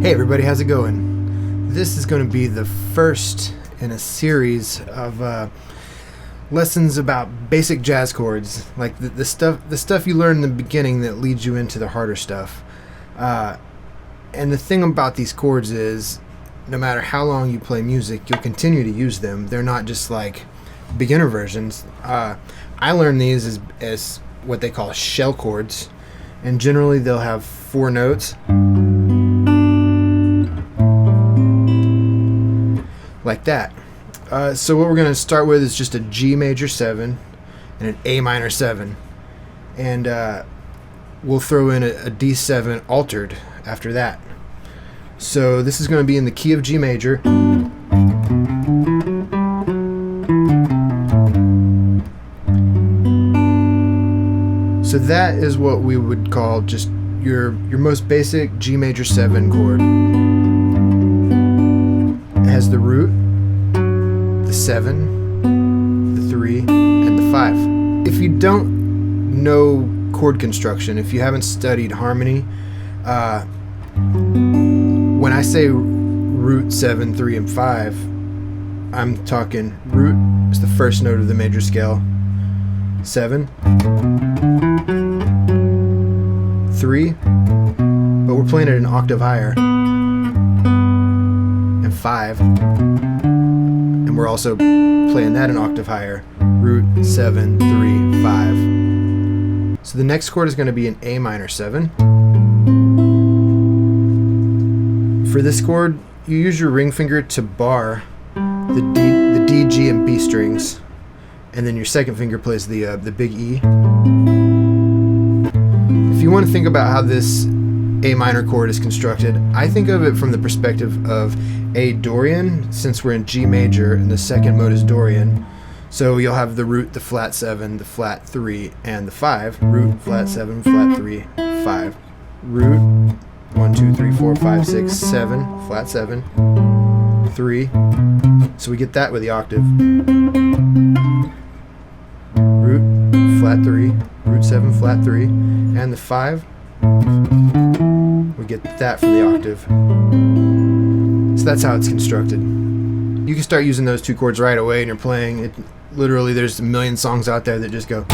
Hey everybody, how's it going? This is going to be the first in a series of lessons about basic jazz chords, like the stuff you learn in the beginning that leads you into the harder stuff. And the thing about these chords is, no matter how long you play music, you'll continue to use them. They're not just like beginner versions. I learned these as what they call shell chords, and generally they'll have 4 notes. Like that. So what we're going to start with is just a G major 7 and an A minor 7, and we'll throw in a D7 altered after that. So this is going to be in the key of G major, so that is what we would call just your most basic G major 7 chord. It has the root, the 7, the 3, and the 5. If you don't know chord construction, if you haven't studied harmony, when I say root, 7, 3, and 5, I'm talking root is the first note of the major scale, 7, 3, but we're playing it an octave higher, and 5, and we're also playing that an octave higher, root, 7, 3, 5. So the next chord is going to be an A minor 7. For this chord, you use your ring finger to bar the D, G, and B strings, and then your second finger plays the big E. If you want to think about how this A minor chord is constructed, I think of it from the perspective of a Dorian, since we're in G major and the second mode is Dorian. So you'll have the root, the flat 7, the flat 3, and the 5. Root, flat 7, flat 3, 5. Root, 1, 2, 3, 4, 5, 6, 7, flat 7, 3. So we get that with the octave. Root, flat 3, root 7, flat 3, and the 5. We get that from the octave. So that's how it's constructed. You can start using those 2 chords right away and you're playing it. Literally, there's a million songs out there that just go.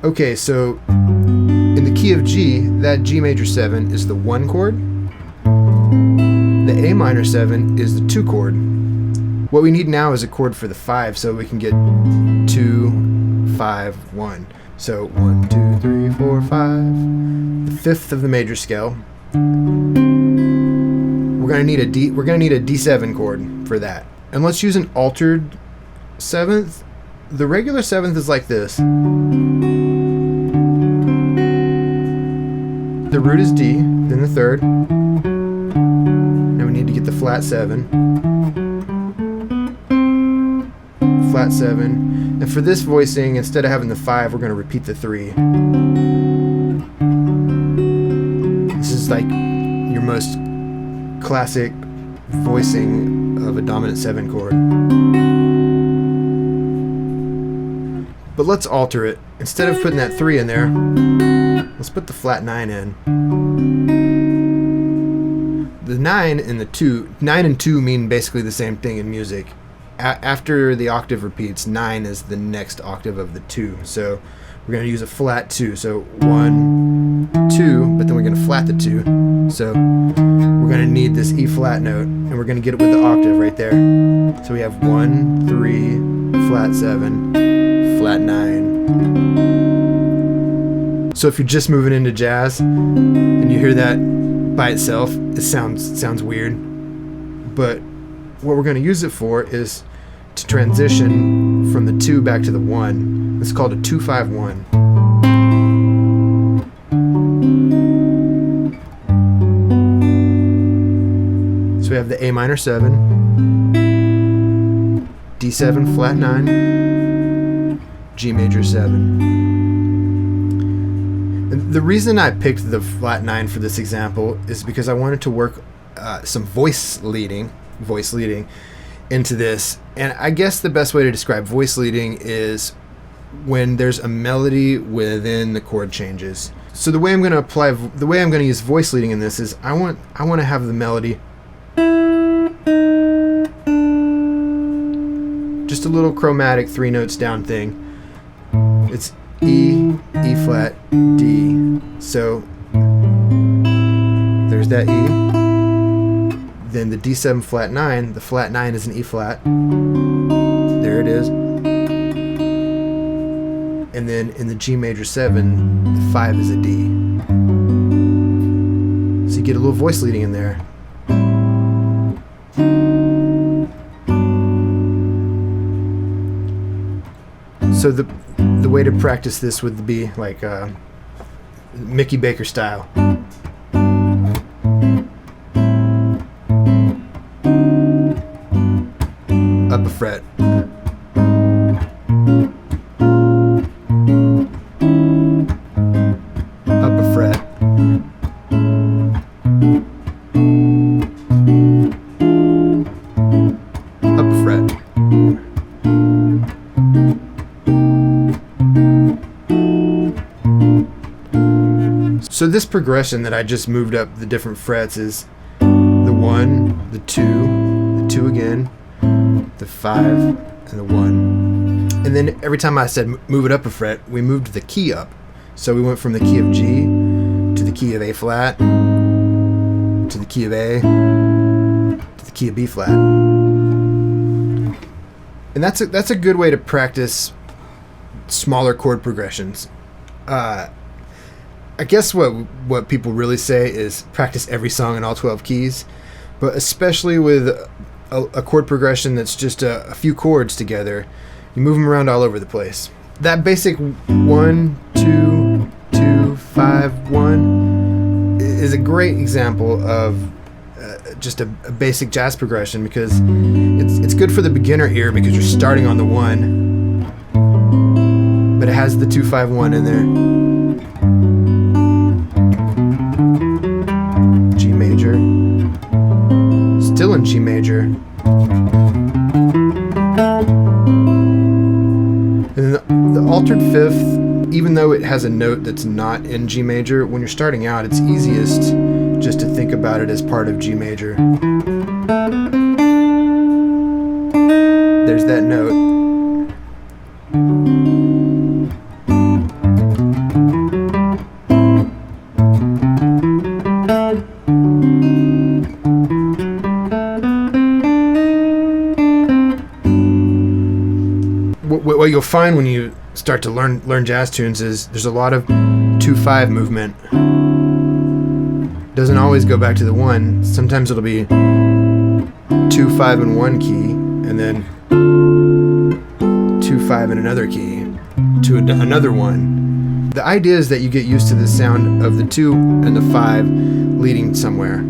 Okay, so in the key of G, that G major 7 is the 1 chord. The A minor 7 is the 2 chord. What we need now is a chord for the 5, so we can get 2, 5, 1. So 1, 2, 3, 4, 5. The 5th of the major scale. We're gonna need a D7 chord for that. And let's use an altered 7th. The regular 7th is like this. The root is D, then the 3rd. Now we need to get the flat 7. Flat 7. And for this voicing, instead of having the 5, we're going to repeat the 3. This is like your most classic voicing of a dominant 7 chord. But let's alter it. Instead of putting that 3 in there, let's put the flat 9 in. The 9 and the 2, 9 and 2 mean basically the same thing in music. After the octave repeats, 9 is the next octave of the 2. So we're going to use a flat 2. So 1, 2, but then we're going to flat the 2. So we're going to need this E flat note, and we're going to get it with the octave right there. So we have 1, 3, flat 7, flat 9. So if you're just moving into jazz and you hear that by itself, it sounds weird. But what we're going to use it for is to transition from the 2 back to the 1. It's called a 2-5-1. So we have the A minor 7, D7 flat 9, G major 7. The reason I picked the flat 9 for this example is because I wanted to work some voice leading into this. And I guess the best way to describe voice leading is when there's a melody within the chord changes. So the way I'm going to use voice leading in this is I want to have the melody just a little chromatic 3 notes down thing. It's E, E flat, D. So there's that E. Then the D7 flat 9, the flat 9 is an E flat. There it is. And then in the G major 7, the 5 is a D. So you get a little voice leading in there. So the way to practice this would be like Mickey Baker style. Up a fret. Up a fret. Up a fret. So this progression that I just moved up the different frets is the 1, the 2 again, the 5, and the 1. And then every time I said move it up a fret, we moved the key up. So we went from the key of G to the key of A flat, to the key of A, to the key of B flat. And that's a good way to practice smaller chord progressions. I guess what people really say is practice every song in all 12 keys, but especially with a chord progression that's just a few chords together, you move them around all over the place. That basic 1, 2, 2, 5, 1 is a great example of just a basic jazz progression, because it's good for the beginner ear because you're starting on the 1, but it has the 2, 5, 1 in there. G major, still in G major, and then the altered fifth, even though it has a note that's not in G major, when you're starting out, it's easiest just to think about it as part of G major. There's that note. What you'll find when you start to learn jazz tunes is there's a lot of 2-5 movement. Doesn't always go back to the 1. Sometimes it'll be 2, 5 in one key, and then 2, 5 in another key to another 1. The idea is that you get used to the sound of the 2 and the 5 leading somewhere.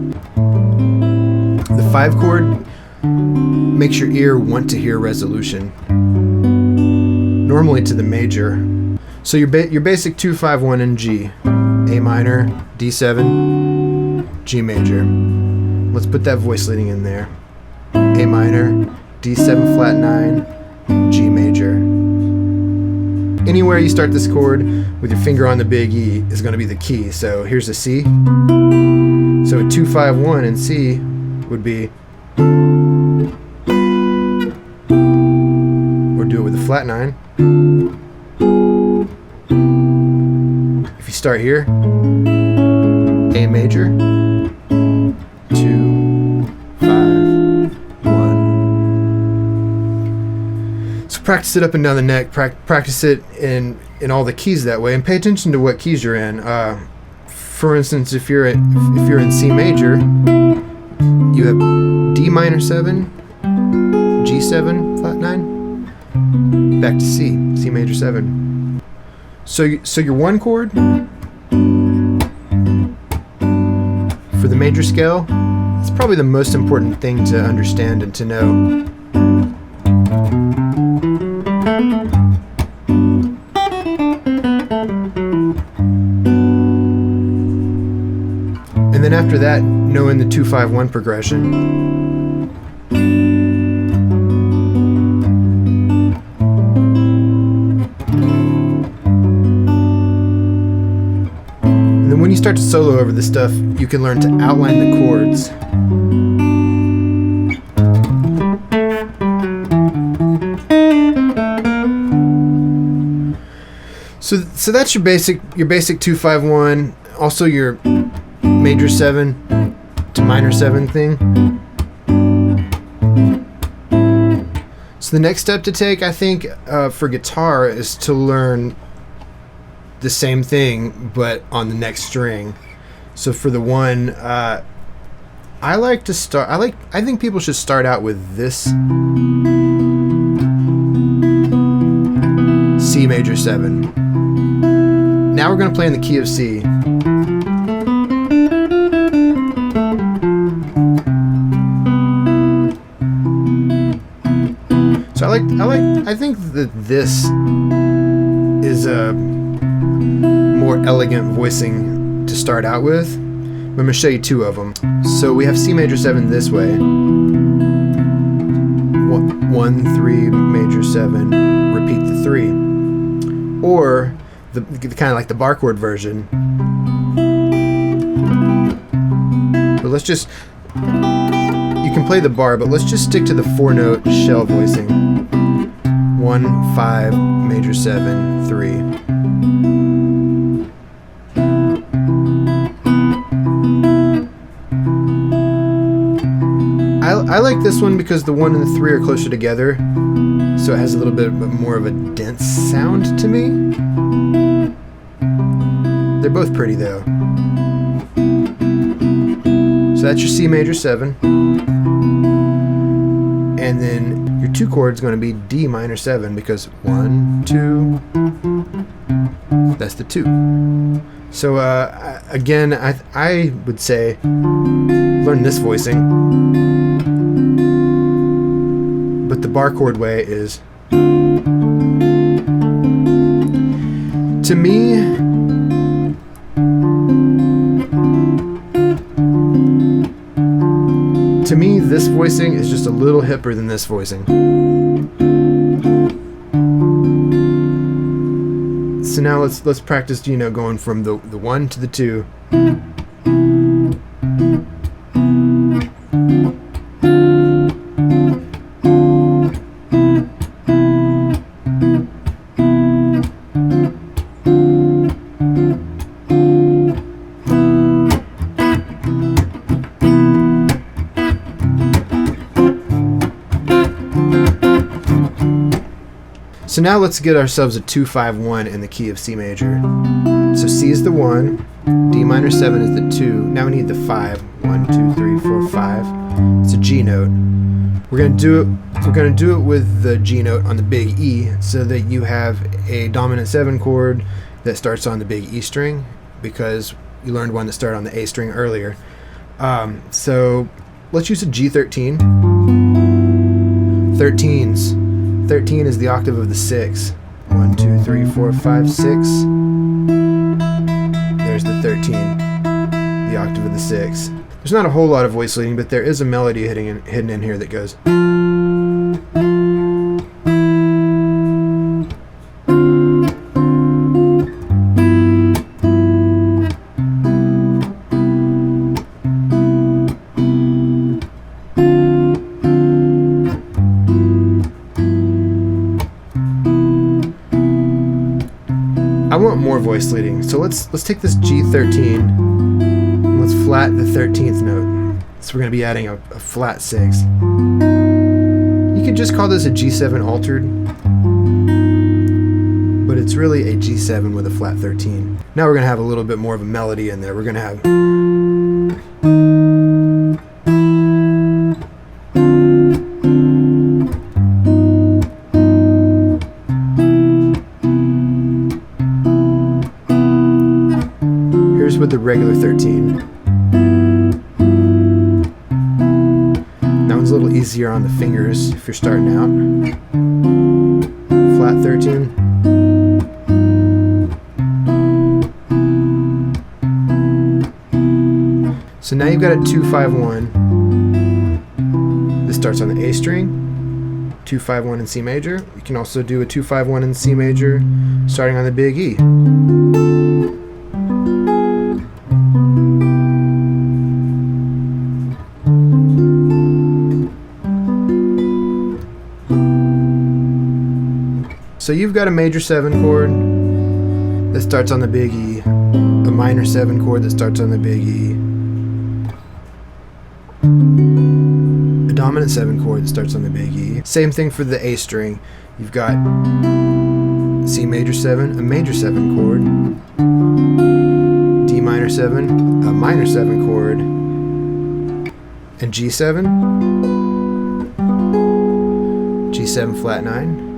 The 5 chord makes your ear want to hear resolution, normally to the major. So your basic 2, 5, 1 in G, A minor, D7, G major. Let's put that voice leading in there. A minor, D7 flat 9, G major. Anywhere you start this chord with your finger on the big E is going to be the key. So here's a C. So a 2, 5, 1 in C would be, or do it with a flat 9. If you start here, A major, 2, 5, 1. So practice it up and down the neck. Practice it in all the keys that way, and pay attention to what keys you're in. For instance, if you're in C major, you have D minor 7, G7 flat 9, back to C major 7. So your 1 chord for the major scale, it's probably the most important thing to understand and to know. And then after that, knowing the 2-5-1 progression. And then when you start to solo over this stuff, you can learn to outline the chords. So that's your basic 2-5-1, also your major 7 to minor 7 thing. So the next step to take, I think, for guitar is to learn the same thing but on the next string. So for the one, I like to start. I think people should start out with this C major 7. Now we're going to play in the key of C. So I think that this is a more elegant voicing to start out with. I'm going to show you two of them. So we have C major 7 this way. 1, 3, major 7, repeat the 3. Or the kind of like the bar chord version. But let's just, you can play the bar, but let's just stick to the 4-note shell voicing. 1, 5, major 7, 3. I like this one because the 1 and the 3 are closer together, so it has a little bit more of a dense sound to me. They're both pretty though. So that's your C major 7. And then your 2 chord is going to be D minor 7 because 1, 2, that's the 2. So again, I would say learn this voicing. But the bar chord way is, to me, this voicing is just a little hipper than this voicing. So now let's practice, going from the 1 to the 2. So now let's get ourselves a 2-5-1 in the key of C major. So C is the 1, D minor 7 is the 2. Now we need the 5. 1, 2, 3, 4, 5. It's a G note. We're gonna do it with the G note on the big E, so that you have a dominant 7 chord that starts on the big E string, because you learned one that started on the A string earlier. So let's use a G13. 13s. 13 is the octave of the 6. 1, 2, 3, 4, 5, 6. There's the 13, the octave of the 6. There's not a whole lot of voice leading, but there is a melody hidden in here that goes. I want more voice leading, so let's take this G13 and let's flat the 13th note. So we're going to be adding a flat 6. You could just call this a G7 altered, but it's really a G7 with a flat 13. Now we're going to have a little bit more of a melody in there. We're going to have with the regular 13. That one's a little easier on the fingers if you're starting out. Flat 13. So now you've got a 2-5-1. This starts on the A string, 2-5-1 in C major. You can also do a 2-5-1 in C major, starting on the big E. So you've got a major 7 chord that starts on the big E, a minor 7 chord that starts on the big E, a dominant 7 chord that starts on the big E. Same thing for the A string. You've got C major 7, a major 7 chord, D minor 7, a minor 7 chord, and G7, G7 flat 9.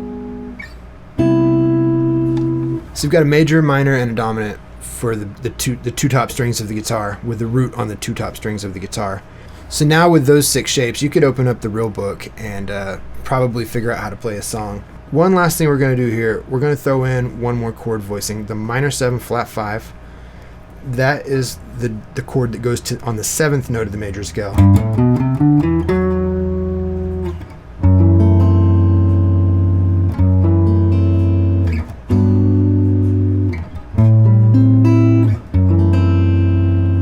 So you've got a major, minor, and a dominant for the two top strings of the guitar, with the root on the 2 top strings of the guitar. So now with those 6 shapes, you could open up the real book and probably figure out how to play a song. One last thing we're going to do here, we're going to throw in one more chord voicing, the minor 7 flat 5. That is the chord that goes on the 7th note of the major scale.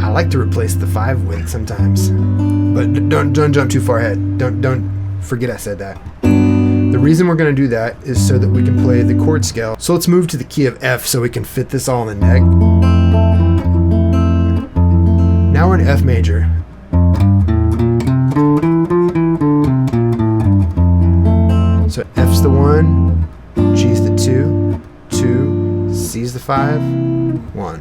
I like to replace the 5 with sometimes, but don't jump too far ahead. Don't forget I said that. The reason we're going to do that is so that we can play the chord scale. So let's move to the key of F so we can fit this all in the neck. Now we're in F major. So F's the 1, G's the 2, 2, C's the 5, 1.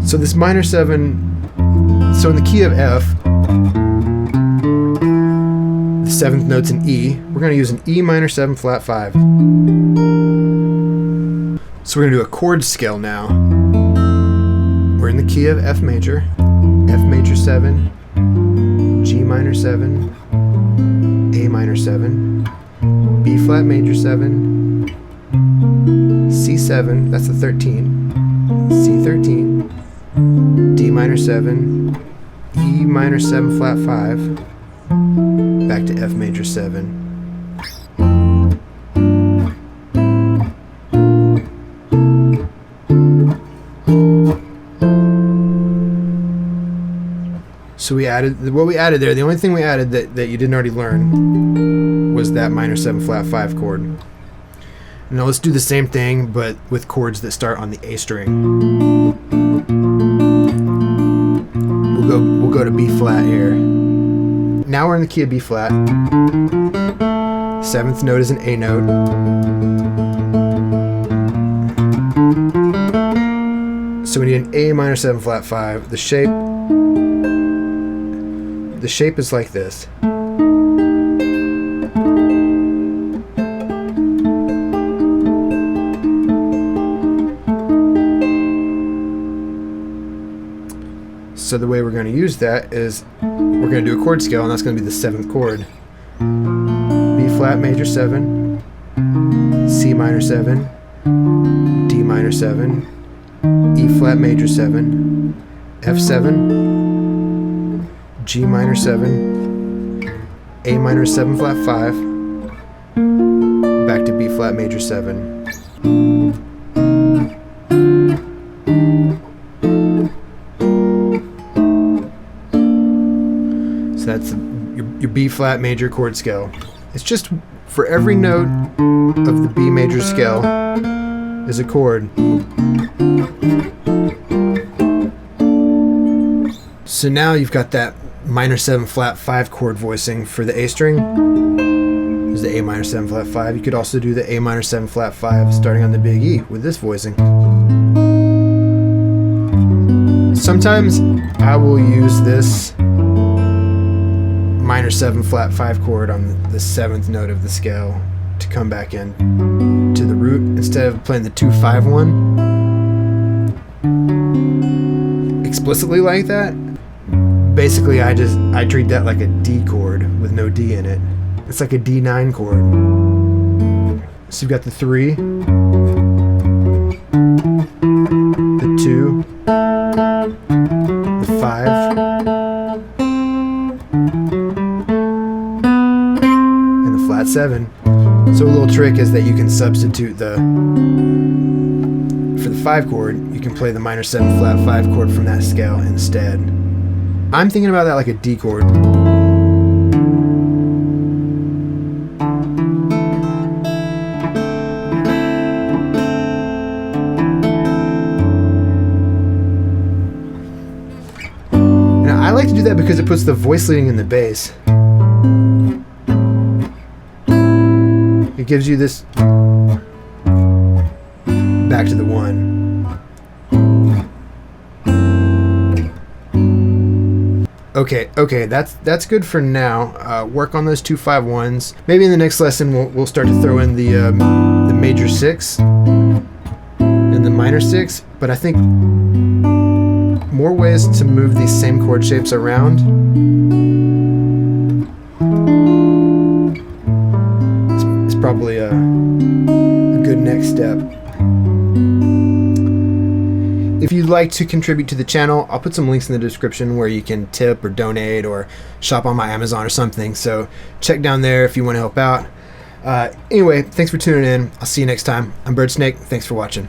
So this minor 7, so in the key of F, the 7th note's an E. We're going to use an E minor 7 flat 5. So we're going to do a chord scale now. We're in the key of F major, F major 7, G minor 7, A minor 7, B flat major 7, C7, that's the 13, C13, D minor 7, E minor 7 flat 5, back to F major 7. So we added, what we added there, the only thing we added that you didn't already learn was that minor 7 flat 5 chord. Now let's do the same thing, but with chords that start on the A string. We'll go to B flat here. Now we're in the key of B flat. 7th note is an A note. So we need an A minor 7 flat 5. The shape is like this. So the way we're going to use that is we're going to do a chord scale, and that's going to be the 7th chord. B flat major 7, C minor 7, D minor 7, E flat major 7, F7, G minor 7, A minor 7 flat 5, back to B flat major 7. So that's your B flat major chord scale. It's just for every note of the B major scale is a chord. So now you've got that minor 7 flat 5 chord voicing for the A string. There's the A minor 7 flat 5. You could also do the A minor 7 flat 5 starting on the big E with this voicing. Sometimes I will use this minor 7 flat 5 chord on the 7th note of the scale to come back in to the root instead of playing the 2-5-1 explicitly like that. Basically I treat that like a D chord with no D in it. It's like a D9 chord. So you've got the 3, the 2, the 5, and the flat 7. So a little trick is that you can substitute for the 5 chord, you can play the minor 7 flat 5 chord from that scale instead. I'm thinking about that like a D chord. I like to do that because it puts the voice leading in the bass. It gives you this back to the 1. Okay, that's good for now. Work on those 2 5-1s. Maybe in the next lesson we'll start to throw in the major 6 and the minor 6, but I think more ways to move these same chord shapes around is probably a good next step. If you'd like to contribute to the channel, I'll put some links in the description where you can tip or donate or shop on my Amazon or something, so check down there if you want to help out. Anyway, thanks for tuning in. I'll see you next time. I'm Bird Snake. Thanks for watching.